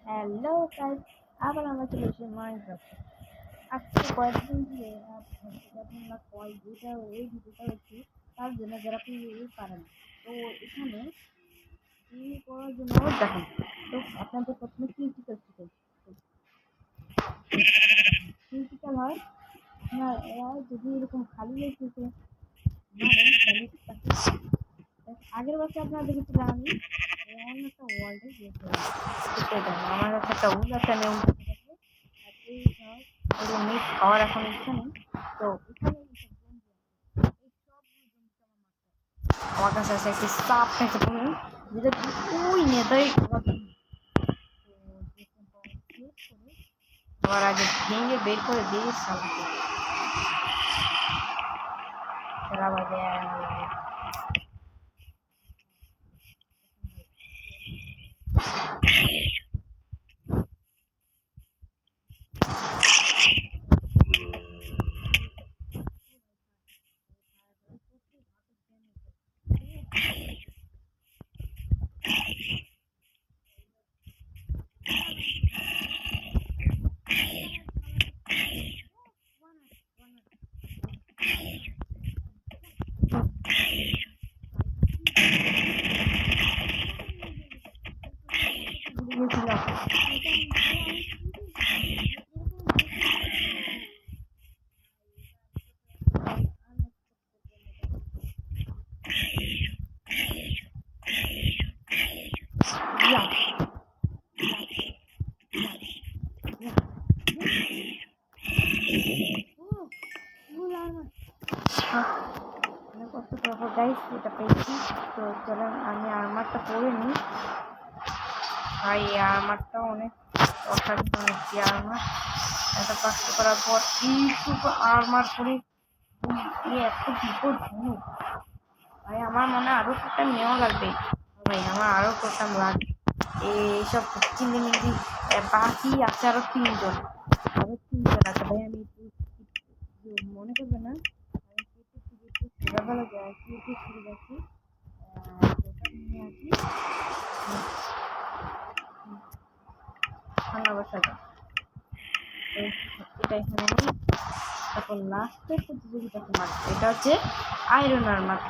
Hello guys, আবার আমরা চলে এসেছি মাইনক্রাফটে। আজকে কয়েকদিন ধরে যখন আমরা ওই ভিডিওটা হচ্ছে তার জন্য যারা PvE পারে না। তো এখানে PvE করার জন্য দেখেন, তো আপনাদের প্রথমে ক্রিটিক্যাল ক্রিটিক্যাল হয়। আপনারা যদি এরকম খালি রেখেছে মারেন তাহলে আগের বছর আপনারা দেখেছিলাম আমি এমন একটা ওয়ার্ল্ডে গিয়েছিলাম। আমার কাছে একটা উল আছে, আমি মিট খাওয়ার এখন ইচ্ছা নেই। তো এখানে আমার কাছে আছে একটি সাপ খাইতে পারেন, যেটা ওই নেতাই আবার আগে ভেঙে বের করে দিয়ে সামনে বাজে কষ্ট করবো গাইস, এটা পেয়েছি। তো চলেন আমি আর্মারটা পরে নিই। ভাই এই আর্মারটা অনেক অসাধারণ একটি আর্মার। এত কষ্ট করার পর এইটুকু আর্মার পরে এত বিপজ্জনক। ভাই আমার মনে হয় আরো করতাম নেওয়া লাগবে। ভাই আমার আরো করতাম লাগবে। এইসব চিংড়ি বাকি আছে আরো তিনজন আছে। ভাই আমি মনে করবে না, সকালবেলা যাচ্ছি ঠান্ডা বসাটা এটা এখানে নেই। তারপর লাস্টের প্রতিযোগিতাকে মারছে, এটা হচ্ছে আয়রন আর্মার।